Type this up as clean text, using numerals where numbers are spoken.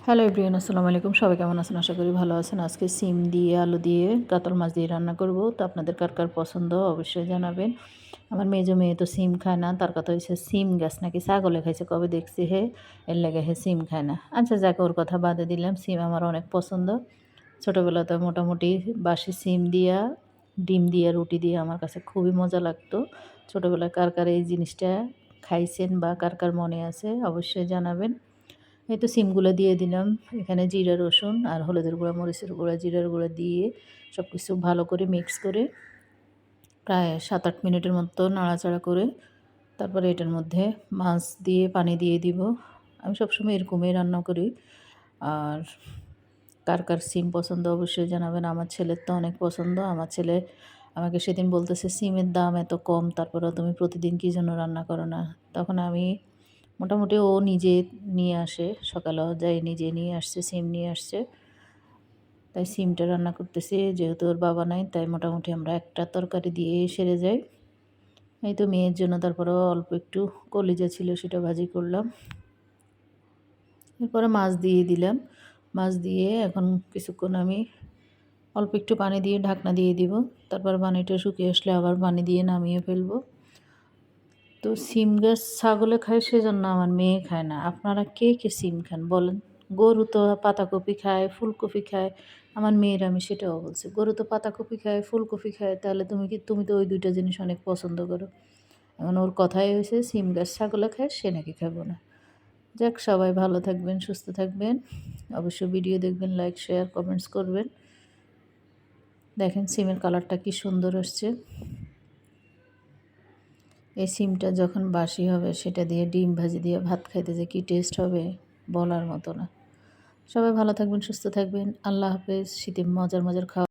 Hello everyone, আসসালামু আলাইকুম। সবাই কেমন আছেন? আশা করি ভালো আছেন। আজকে সিম দিয়ে, আলু দিয়ে, কাতল মাছ দিয়ে রান্না করব। তো আপনাদের কার কার পছন্দ অবশ্যই জানাবেন। আমার মেজো মেয়ে তো সিম খায় না। তার কথা হইছে সিম গাছ নাকি ছাগলে খাইছে কবে দেখছি হে, এর লেগে হে সিম খায় না। আচ্ছা যাক, ওর কথা বাদে দিলাম। সিম আমার অনেক পছন্দ। ছোটোবেলাতে মোটামুটি বাসি সিম দিয়া, ডিম দিয়া, রুটি দিয়ে আমার কাছে খুবই মজা লাগতো। ছোটোবেলায় কার কার এই জিনিসটা খাইছেন বা কার কার মনে আছে অবশ্যই জানাবেন। এই তো সিমগুলো দিয়ে দিলাম। এখানে জিরা, রসুন আর হলুদের গুঁড়া, মরিচের গুঁড়া, জিরার গুঁড়া দিয়ে সব কিছু ভালো করে মিক্স করে প্রায় 7-8 মিনিটের মতো নাড়াচাড়া করে তারপরে এটার মধ্যে মাছ দিয়ে পানি দিয়ে দিব। আমি সবসময় এরকমই রান্না করি। আর কার কার সিম পছন্দ অবশ্যই জানাবেন। আমার ছেলের তো অনেক পছন্দ। আমার ছেলে আমাকে সেদিন বলতেছে, সিমের দাম এত কম, তারপরেও তুমি প্রতিদিন কী জন্য রান্না করো না? তখন আমি মোটামুটি ও নিজে নিয়ে আসে, সকালেও যাই নিজে নিয়ে আসছে, সিম নিয়ে আসছে। তাই সিমটা রান্না করতেছি। যেহেতু ওর বাবা নাই, তাই মোটামুটি আমরা একটা তরকারি দিয়েই সেরে যাই। এই তো মেয়ের জন্য তারপরেও অল্প একটু কলিজা ছিল, সেটা ভাজি করলাম। এরপরে মাছ দিয়ে দিলাম। মাছ দিয়ে এখন কিছুক্ষণ আমি অল্প একটু পানি দিয়ে ঢাকনা দিয়ে দিব। তারপর পানিটা শুকিয়ে আসলে আবার পানি দিয়ে নামিয়ে ফেলবো। তো সিম গাছ ছাগলে খায়, সেজন্য আমার মেয়ে খায় না। আপনারা কে কে সিম খান বলেন? গরু তো পাতাকপি খায়, ফুলকপি খায়। আমার মেয়ের আমি সেটাও বলছি, গরু তো পাতাকপি খায়, ফুলকপি খায়, তাহলে তুমি তো ওই দুইটা জিনিস অনেক পছন্দ করো। এখন ওর কথাই হয়েছে সিম গাছ ছাগলে খায়, সে নাকি খাবো না। যাক, সবাই ভালো থাকবেন, সুস্থ থাকবেন। অবশ্যই ভিডিও দেখবেন, লাইক, শেয়ার, কমেন্টস করবেন। দেখেন সিমের কালারটা কি সুন্দর আসছে। এই সিমটা যখন বাসি হবে, সেটা দিয়ে ডিম ভাজি দিয়ে ভাত খাইতে যে কী টেস্ট হবে বলার মতো না। সবাই ভালো থাকবেন, সুস্থ থাকবেন। আল্লাহ হাফেজ। শীতে মজার মজার খাওয়া